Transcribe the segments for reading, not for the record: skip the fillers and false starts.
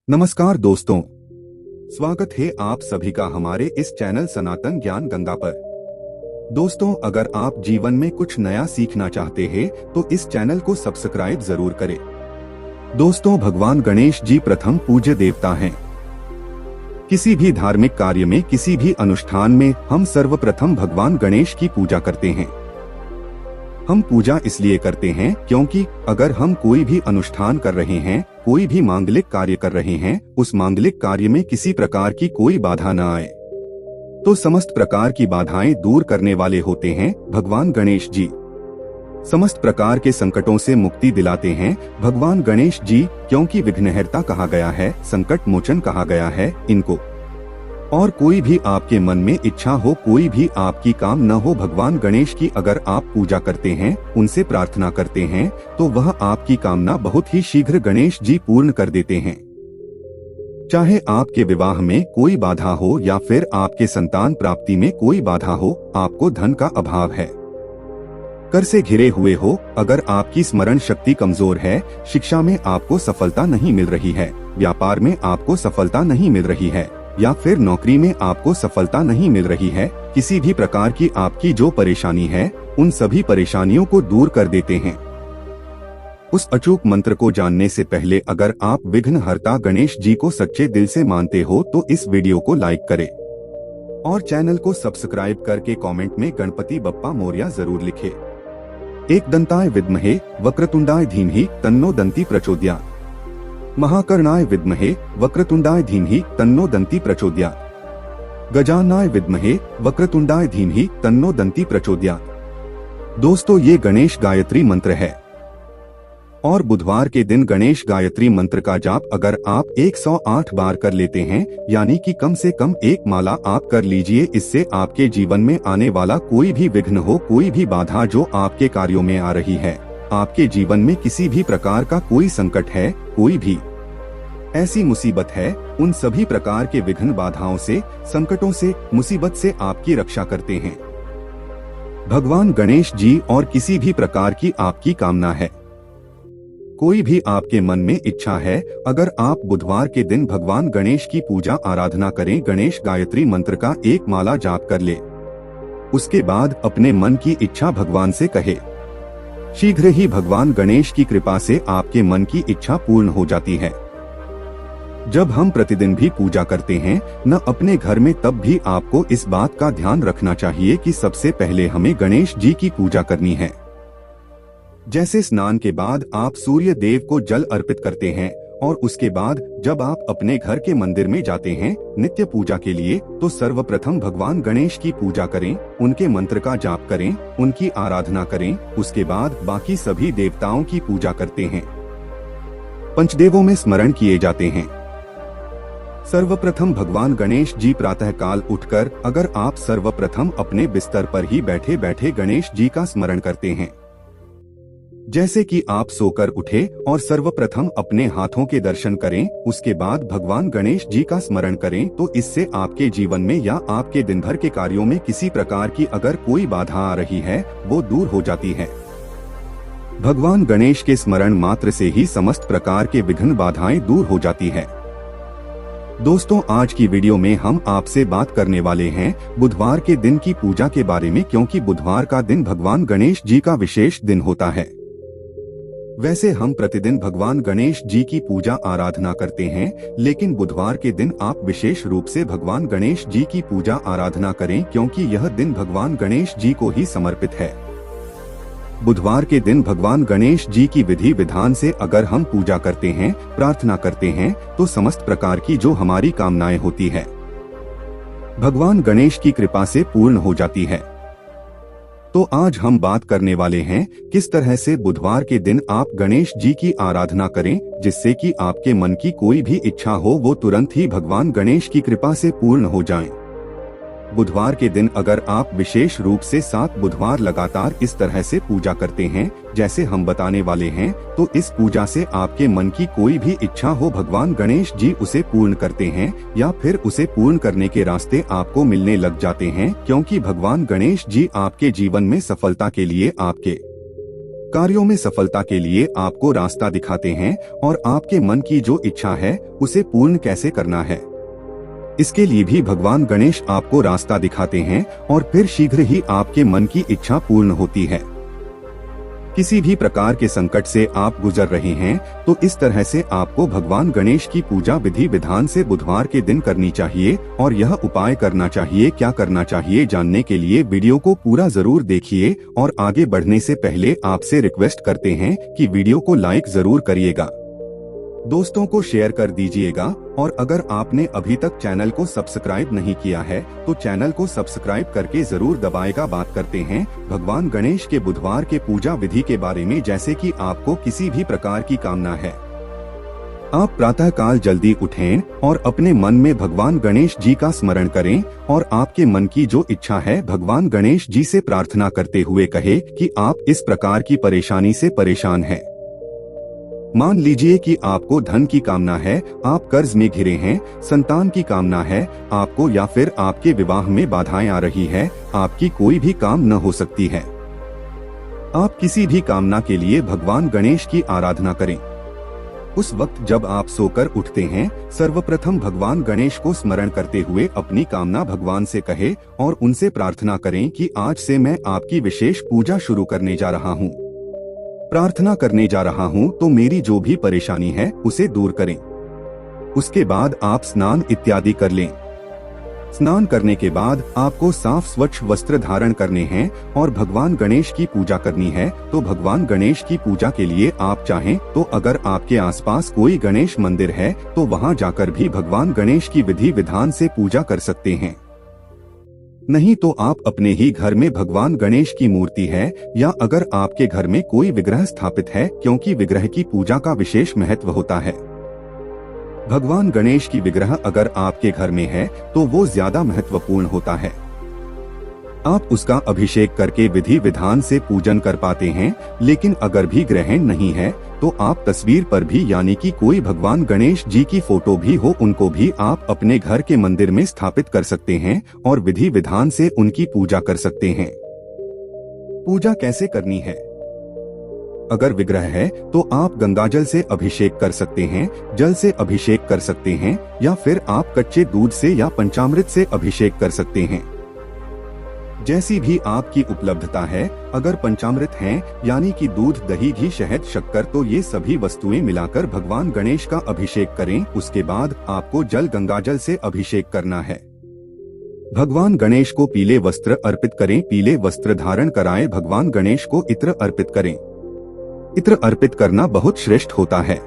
नमस्कार दोस्तों, स्वागत है आप सभी का हमारे इस चैनल सनातन ज्ञान गंगा पर। दोस्तों, अगर आप जीवन में कुछ नया सीखना चाहते हैं तो इस चैनल को सब्सक्राइब जरूर करें। दोस्तों, भगवान गणेश जी प्रथम पूज्य देवता हैं। किसी भी धार्मिक कार्य में, किसी भी अनुष्ठान में हम सर्वप्रथम भगवान गणेश की पूजा करते हैं। हम पूजा इसलिए करते हैं क्योंकि अगर हम कोई भी अनुष्ठान कर रहे हैं, कोई भी मांगलिक कार्य कर रहे हैं, उस मांगलिक कार्य में किसी प्रकार की कोई बाधा न आए, तो समस्त प्रकार की बाधाएं दूर करने वाले होते हैं भगवान गणेश जी। समस्त प्रकार के संकटों से मुक्ति दिलाते हैं भगवान गणेश जी, क्योंकि विघ्नहर्ता कहा गया है, संकट मोचन कहा गया है इनको। और कोई भी आपके मन में इच्छा हो, कोई भी आपकी काम न हो, भगवान गणेश की अगर आप पूजा करते हैं, उनसे प्रार्थना करते हैं, तो वह आपकी कामना बहुत ही शीघ्र गणेश जी पूर्ण कर देते हैं। चाहे आपके विवाह में कोई बाधा हो या फिर आपके संतान प्राप्ति में कोई बाधा हो, आपको धन का अभाव है, कर से घिरे हुए हो, अगर आपकी स्मरण शक्ति कमजोर है, शिक्षा में आपको सफलता नहीं मिल रही है, व्यापार में आपको सफलता नहीं मिल रही है, या फिर नौकरी में आपको सफलता नहीं मिल रही है, किसी भी प्रकार की आपकी जो परेशानी है, उन सभी परेशानियों को दूर कर देते हैं। उस अचूक मंत्र को जानने से पहले अगर आप विघ्नहर्ता गणेश जी को सच्चे दिल से मानते हो तो इस वीडियो को लाइक करें और चैनल को सब्सक्राइब करके कमेंट में गणपति बप्पा मोरया जरूर लिखें। एकदंताय विद्महे वक्रतुंडाय धीमहि तन्नो दंती प्रचोदयात्। महाकर्णाय विद्महे वक्रतुंडाय धीमहि तन्नो दंती प्रचोदयात्। गजाननाय विद्महे वक्रतुंडाय धीमहि तन्नो दंती प्रचोदयात्। दोस्तों, ये गणेश गायत्री मंत्र है और बुधवार के दिन गणेश गायत्री मंत्र का जाप अगर आप 108 बार कर लेते हैं, यानी कि कम से कम एक माला आप कर लीजिए, इससे आपके जीवन में आने वाला कोई भी विघ्न हो, कोई भी बाधा जो आपके कार्यों में आ रही है, आपके जीवन में किसी भी प्रकार का कोई संकट है, कोई भी ऐसी मुसीबत है, उन सभी प्रकार के विघ्न, बाधाओं से, संकटों से, मुसीबत से आपकी रक्षा करते हैं भगवान गणेश जी। और किसी भी प्रकार की आपकी कामना है, कोई भी आपके मन में इच्छा है, अगर आप बुधवार के दिन भगवान गणेश की पूजा आराधना करें, गणेश गायत्री मंत्र का एक माला जाप कर ले, उसके बाद अपने मन की इच्छा भगवान से कहे, शीघ्र ही भगवान गणेश की कृपा से आपके मन की इच्छा पूर्ण हो जाती है। जब हम प्रतिदिन भी पूजा करते हैं न अपने घर में, तब भी आपको इस बात का ध्यान रखना चाहिए कि सबसे पहले हमें गणेश जी की पूजा करनी है। जैसे स्नान के बाद आप सूर्य देव को जल अर्पित करते हैं और उसके बाद जब आप अपने घर के मंदिर में जाते हैं नित्य पूजा के लिए, तो सर्वप्रथम भगवान गणेश की पूजा करें, उनके मंत्र का जाप करें, उनकी आराधना करें, उसके बाद बाकी सभी देवताओं की पूजा करते हैं, पंचदेवों में स्मरण किए जाते हैं। सर्वप्रथम भगवान गणेश जी प्रातःकाल उठकर अगर आप सर्वप्रथम अपने बिस्तर पर ही बैठे बैठे गणेश जी का स्मरण करते हैं, जैसे कि आप सोकर उठे और सर्वप्रथम अपने हाथों के दर्शन करें, उसके बाद भगवान गणेश जी का स्मरण करें, तो इससे आपके जीवन में या आपके दिन भर के कार्यों में किसी प्रकार की अगर कोई बाधा आ रही है, वो दूर हो जाती है। भगवान गणेश के स्मरण मात्र से ही समस्त प्रकार के विघ्न, बाधाएं दूर हो जाती है। दोस्तों, आज की वीडियो में हम आपसे बात करने वाले हैं बुधवार के दिन की पूजा के बारे में, क्योंकि बुधवार का दिन भगवान गणेश जी का विशेष दिन होता है। वैसे हम प्रतिदिन भगवान गणेश जी की पूजा आराधना करते हैं, लेकिन बुधवार के दिन आप विशेष रूप से भगवान गणेश जी की पूजा आराधना करें, क्योंकि यह दिन भगवान गणेश जी को ही समर्पित है। बुधवार के दिन भगवान गणेश जी की विधि विधान से अगर हम पूजा करते हैं, प्रार्थना करते हैं, तो समस्त प्रकार की जो हमारी कामनाएं होती है, भगवान गणेश की कृपा से पूर्ण हो जाती है। तो आज हम बात करने वाले हैं किस तरह से बुधवार के दिन आप गणेश जी की आराधना करें, जिससे कि आपके मन की कोई भी इच्छा हो वो तुरंत ही भगवान गणेश की कृपा से पूर्ण हो जाए। बुधवार के दिन अगर आप विशेष रूप से 7 बुधवार लगातार इस तरह से पूजा करते हैं जैसे हम बताने वाले हैं, तो इस पूजा से आपके मन की कोई भी इच्छा हो, भगवान गणेश जी उसे पूर्ण करते हैं, या फिर उसे पूर्ण करने के रास्ते आपको मिलने लग जाते हैं, क्योंकि भगवान गणेश जी आपके जीवन में सफलता के लिए, आपके कार्यों में सफलता के लिए आपको रास्ता दिखाते हैं और आपके मन की जो इच्छा है उसे पूर्ण कैसे करना है, इसके लिए भी भगवान गणेश आपको रास्ता दिखाते हैं और फिर शीघ्र ही आपके मन की इच्छा पूर्ण होती है। किसी भी प्रकार के संकट से आप गुजर रहे हैं तो इस तरह से आपको भगवान गणेश की पूजा विधि विधान से बुधवार के दिन करनी चाहिए और यह उपाय करना चाहिए। क्या करना चाहिए जानने के लिए वीडियो को पूरा जरूर देखिए और आगे बढ़ने से पहले आपसे रिक्वेस्ट करते हैं कि वीडियो को लाइक जरूर करिएगा, दोस्तों को शेयर कर दीजिएगा और अगर आपने अभी तक चैनल को सब्सक्राइब नहीं किया है तो चैनल को सब्सक्राइब करके जरूर दबाएगा। बात करते हैं भगवान गणेश के बुधवार के पूजा विधि के बारे में। जैसे कि आपको किसी भी प्रकार की कामना है, आप प्रातः काल जल्दी उठें और अपने मन में भगवान गणेश जी का स्मरण करें और आपके मन की जो इच्छा है भगवान गणेश जी से प्रार्थना करते हुए कहे कि आप इस प्रकार की परेशानी से परेशान हैं। मान लीजिए कि आपको धन की कामना है, आप कर्ज में घिरे हैं, संतान की कामना है आपको, या फिर आपके विवाह में बाधाएं आ रही है, आपकी कोई भी काम न हो सकती है। आप किसी भी कामना के लिए भगवान गणेश की आराधना करें। उस वक्त जब आप सोकर उठते हैं सर्वप्रथम भगवान गणेश को स्मरण करते हुए अपनी कामना भगवान से कहे और उनसे प्रार्थना करें कि आज से मैं आपकी विशेष पूजा शुरू करने जा रहा हूँ, प्रार्थना करने जा रहा हूँ, तो मेरी जो भी परेशानी है उसे दूर करें। उसके बाद आप स्नान इत्यादि कर लें। स्नान करने के बाद आपको साफ स्वच्छ वस्त्र धारण करने हैं और भगवान गणेश की पूजा करनी है। तो भगवान गणेश की पूजा के लिए आप चाहें तो अगर आपके आसपास कोई गणेश मंदिर है तो वहां जाकर भी भगवान गणेश की विधि विधान से पूजा कर सकते हैं। नहीं तो आप अपने ही घर में भगवान गणेश की मूर्ति है या अगर आपके घर में कोई विग्रह स्थापित है, क्योंकि विग्रह की पूजा का विशेष महत्व होता है। भगवान गणेश की विग्रह अगर आपके घर में है तो वो ज्यादा महत्वपूर्ण होता है। आप उसका अभिषेक करके विधि विधान से पूजन कर पाते हैं। लेकिन अगर भी ग्रहण नहीं है तो आप तस्वीर पर भी यानी कि कोई भगवान गणेश जी की फोटो भी हो उनको भी आप अपने घर के मंदिर में स्थापित कर सकते हैं और विधि विधान से उनकी पूजा कर सकते हैं। पूजा कैसे करनी है? अगर विग्रह है तो आप गंगाजल से अभिषेक कर सकते हैं, जल से अभिषेक कर सकते हैं या फिर आप कच्चे दूध से या पंचामृत से अभिषेक कर सकते हैं। जैसी भी आपकी उपलब्धता है। अगर पंचामृत हैं यानी कि दूध, दही, घी, शहद, शक्कर, तो ये सभी वस्तुएं मिलाकर भगवान गणेश का अभिषेक करें। उसके बाद आपको जल गंगाजल से अभिषेक करना है। भगवान गणेश को पीले वस्त्र अर्पित करें। पीले वस्त्र धारण कराएं। भगवान गणेश को इत्र अर्पित करें। इत्र अर्पित करना बहुत श्रेष्ठ होता है।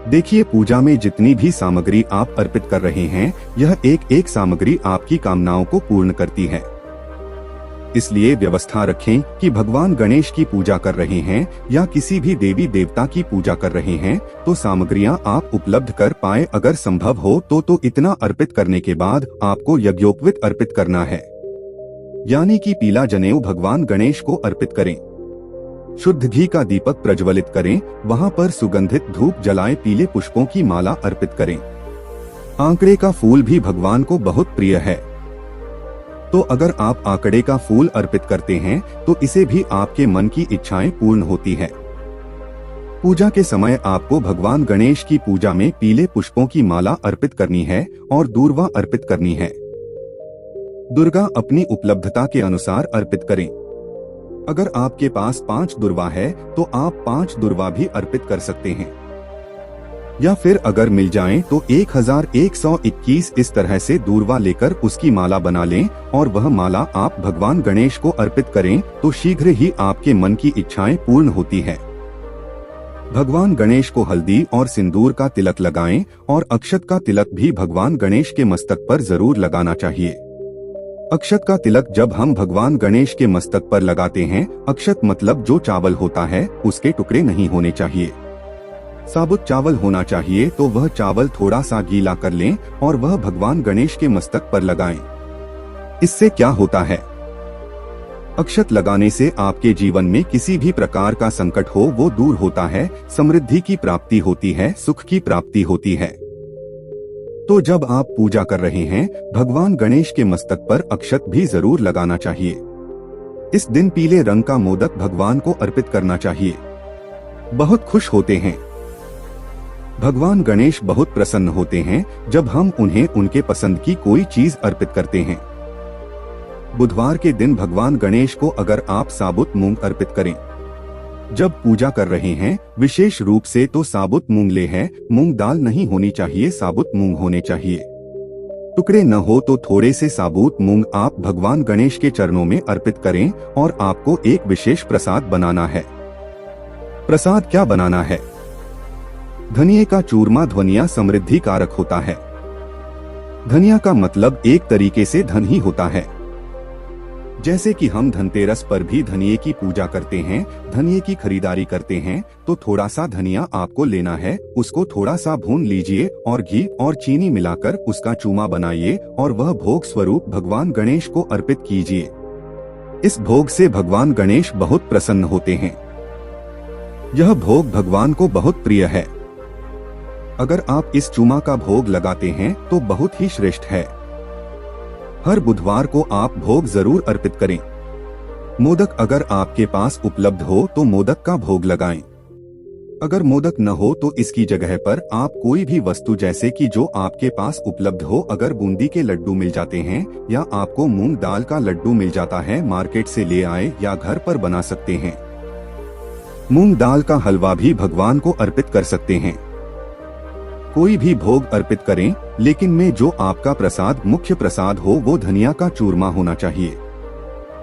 देखिए, पूजा में जितनी भी सामग्री आप अर्पित कर रहे हैं यह एक एक सामग्री आपकी कामनाओं को पूर्ण करती है। इसलिए व्यवस्था रखें कि भगवान गणेश की पूजा कर रहे हैं या किसी भी देवी देवता की पूजा कर रहे हैं तो सामग्रियां आप उपलब्ध कर पाए। अगर संभव हो तो इतना अर्पित करने के बाद आपको यज्ञोपवीत अर्पित करना है, यानी कि पीला जनेऊ भगवान गणेश को अर्पित करें। शुद्ध घी का दीपक प्रज्वलित करें, वहां पर सुगंधित धूप जलाएं, पीले पुष्पों की माला अर्पित करें। आंकड़े का फूल भी भगवान को बहुत प्रिय है, तो अगर आप आंकड़े का फूल अर्पित करते हैं तो इसे भी आपके मन की इच्छाएं पूर्ण होती है। पूजा के समय आपको भगवान गणेश की पूजा में पीले पुष्पों की माला अर्पित करनी है और दूर्वा अर्पित करनी है। दुर्गा अपनी उपलब्धता के अनुसार अर्पित करें। अगर आपके पास 5 दुर्वा है तो आप 5 दुर्वा भी अर्पित कर सकते हैं, या फिर अगर मिल जाएं तो 1121 इस तरह से दूर्वा लेकर उसकी माला बना लें और वह माला आप भगवान गणेश को अर्पित करें तो शीघ्र ही आपके मन की इच्छाएं पूर्ण होती है। भगवान गणेश को हल्दी और सिंदूर का तिलक लगाएं और अक्षत का तिलक भी भगवान गणेश के मस्तक पर जरूर लगाना चाहिए। अक्षत का तिलक जब हम भगवान गणेश के मस्तक पर लगाते हैं, अक्षत मतलब जो चावल होता है उसके टुकड़े नहीं होने चाहिए, साबुत चावल होना चाहिए। तो वह चावल थोड़ा सा गीला कर लें और वह भगवान गणेश के मस्तक पर लगाएं। इससे क्या होता है? अक्षत लगाने से आपके जीवन में किसी भी प्रकार का संकट हो वो दूर होता है, समृद्धि की प्राप्ति होती है, सुख की प्राप्ति होती है। तो जब आप पूजा कर रहे हैं भगवान गणेश के मस्तक पर अक्षत भी जरूर लगाना चाहिए। इस दिन पीले रंग का मोदक भगवान को अर्पित करना चाहिए। बहुत खुश होते हैं। भगवान गणेश बहुत प्रसन्न होते हैं जब हम उन्हें उनके पसंद की कोई चीज अर्पित करते हैं। बुधवार के दिन भगवान गणेश को अगर आप साबुत मूंग अर्पित करें, जब पूजा कर रहे हैं विशेष रूप से, तो साबुत मूंग ले हैं, मूंग दाल नहीं होनी चाहिए, साबुत मूंग होने चाहिए। टुकड़े न हो तो थोड़े से साबुत मूंग आप भगवान गणेश के चरणों में अर्पित करें और आपको एक विशेष प्रसाद बनाना है। प्रसाद क्या बनाना है? धनिये का चूरमा धनिया समृद्धि कारक होता है। धनिया का मतलब एक तरीके से धन ही होता है। जैसे कि हम धनतेरस पर भी धनिये की पूजा करते हैं, धनिये की खरीदारी करते हैं, तो थोड़ा सा धनिया आपको लेना है, उसको थोड़ा सा भून लीजिए और घी और चीनी मिलाकर उसका चूरमा बनाइए और वह भोग स्वरूप भगवान गणेश को अर्पित कीजिए। इस भोग से भगवान गणेश बहुत प्रसन्न होते हैं। यह भोग भगवान को बहुत प्रिय है। अगर आप इस चूरमा का भोग लगाते हैं तो बहुत ही श्रेष्ठ है। हर बुधवार को आप भोग जरूर अर्पित करें। मोदक अगर आपके पास उपलब्ध हो तो मोदक का भोग लगाएं। अगर मोदक न हो तो इसकी जगह पर आप कोई भी वस्तु जैसे कि जो आपके पास उपलब्ध हो, अगर बूंदी के लड्डू मिल जाते हैं या आपको मूंग दाल का लड्डू मिल जाता है, मार्केट से ले आए या घर पर बना सकते हैं। मूंग दाल का हलवा भी भगवान को अर्पित कर सकते हैं। कोई भी भोग अर्पित करें, लेकिन में जो आपका प्रसाद मुख्य प्रसाद हो वो धनिया का चूरमा होना चाहिए।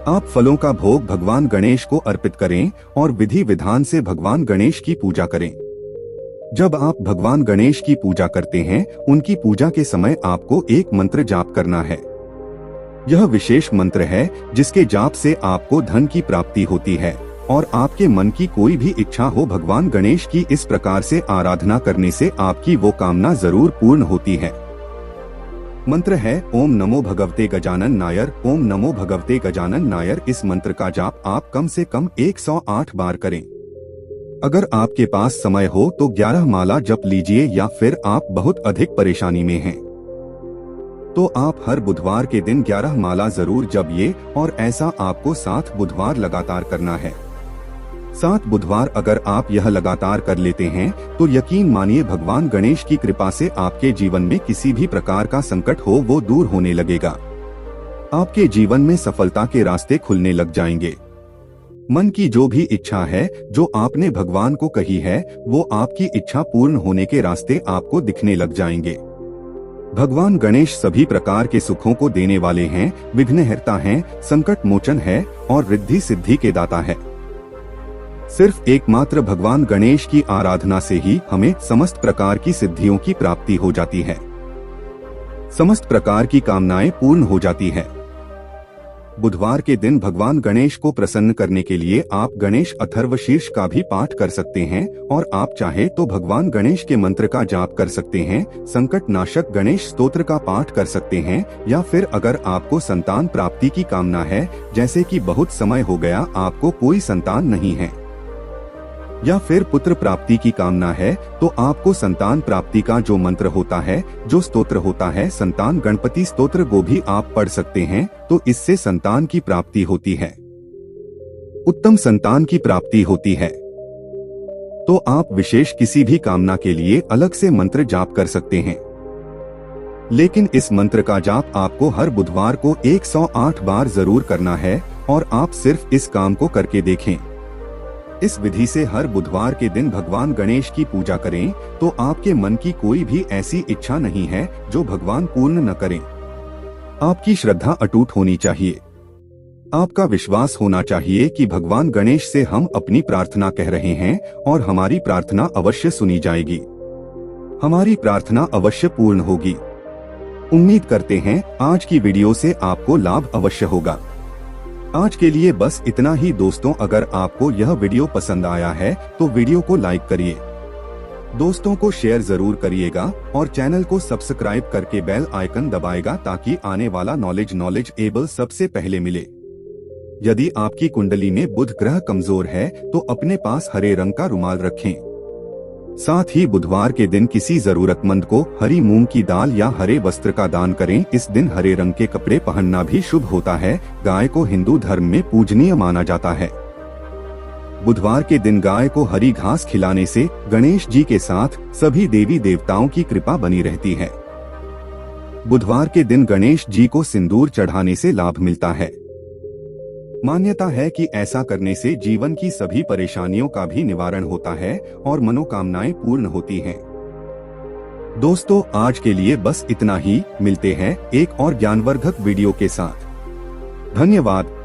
आप फलों का भोग भगवान गणेश को अर्पित करें और विधि विधान से भगवान गणेश की पूजा करें। जब आप भगवान गणेश की पूजा करते हैं, उनकी पूजा के समय आपको एक मंत्र जाप करना है। यह विशेष मंत्र है जिसके जाप से आपको धन की प्राप्ति होती है और आपके मन की कोई भी इच्छा हो, भगवान गणेश की इस प्रकार से आराधना करने से आपकी वो कामना जरूर पूर्ण होती है। मंत्र है ओम नमो भगवते गजानन नायर, ओम नमो भगवते गजानन नायर। इस मंत्र का जाप आप कम से कम 108 बार करें। अगर आपके पास समय हो तो 11 माला जप लीजिए, या फिर आप बहुत अधिक परेशानी में हैं तो आप हर बुधवार के दिन 11 माला जरूर जपिए और ऐसा आपको 7 बुधवार लगातार करना है। 7 बुधवार अगर आप यह लगातार कर लेते हैं तो यकीन मानिए भगवान गणेश की कृपा से आपके जीवन में किसी भी प्रकार का संकट हो वो दूर होने लगेगा। आपके जीवन में सफलता के रास्ते खुलने लग जाएंगे। मन की जो भी इच्छा है जो आपने भगवान को कही है, वो आपकी इच्छा पूर्ण होने के रास्ते आपको दिखने लग जाएंगे। भगवान गणेश सभी प्रकार के सुखों को देने वाले हैं, विघ्नहर्ता हैं, संकट मोचन है और रिद्धि सिद्धि के दाता है। सिर्फ एकमात्र भगवान गणेश की आराधना से ही हमें समस्त प्रकार की सिद्धियों की प्राप्ति हो जाती है, समस्त प्रकार की कामनाएं पूर्ण हो जाती है। बुधवार के दिन भगवान गणेश को प्रसन्न करने के लिए आप गणेश अथर्वशीर्ष का भी पाठ कर सकते हैं और आप चाहे तो भगवान गणेश के मंत्र का जाप कर सकते हैं, संकट नाशक गणेश स्तोत्र का पाठ कर सकते हैं, या फिर अगर आपको संतान प्राप्ति की कामना है, जैसे कि बहुत समय हो गया आपको कोई संतान नहीं है, या फिर पुत्र प्राप्ति की कामना है, तो आपको संतान प्राप्ति का जो मंत्र होता है, जो स्तोत्र होता है, संतान गणपति स्तोत्र को भी आप पढ़ सकते हैं, तो इससे संतान की प्राप्ति होती है, उत्तम संतान की प्राप्ति होती है। तो आप विशेष किसी भी कामना के लिए अलग से मंत्र जाप कर सकते हैं, लेकिन इस मंत्र का जाप आपको हर बुधवार को 108 बार जरूर करना है और आप सिर्फ इस काम को करके देखें। इस विधि से हर बुधवार के दिन भगवान गणेश की पूजा करें तो आपके मन की कोई भी ऐसी इच्छा नहीं है जो भगवान पूर्ण न करें। आपकी श्रद्धा अटूट होनी चाहिए। आपका विश्वास होना चाहिए कि भगवान गणेश से हम अपनी प्रार्थना कह रहे हैं और हमारी प्रार्थना अवश्य सुनी जाएगी, हमारी प्रार्थना अवश्य पूर्ण होगी। उम्मीद करते हैं आज की वीडियो से आपको लाभ अवश्य होगा। आज के लिए बस इतना ही दोस्तों। अगर आपको यह वीडियो पसंद आया है तो वीडियो को लाइक करिए, दोस्तों को शेयर जरूर करिएगा और चैनल को सब्सक्राइब करके बेल आइकन दबाएगा ताकि आने वाला नॉलेज एबल सबसे पहले मिले। यदि आपकी कुंडली में बुध ग्रह कमजोर है तो अपने पास हरे रंग का रुमाल रखें। साथ ही बुधवार के दिन किसी जरूरतमंद को हरी मूंग की दाल या हरे वस्त्र का दान करें। इस दिन हरे रंग के कपड़े पहनना भी शुभ होता है। गाय को हिंदू धर्म में पूजनीय माना जाता है। बुधवार के दिन गाय को हरी घास खिलाने से गणेश जी के साथ सभी देवी देवताओं की कृपा बनी रहती है। बुधवार के दिन गणेश जी को सिंदूर चढ़ाने से लाभ मिलता है। मान्यता है कि ऐसा करने से जीवन की सभी परेशानियों का भी निवारण होता है और मनोकामनाएं पूर्ण होती हैं। दोस्तों, आज के लिए बस इतना ही। मिलते हैं एक और ज्ञानवर्धक वीडियो के साथ। धन्यवाद।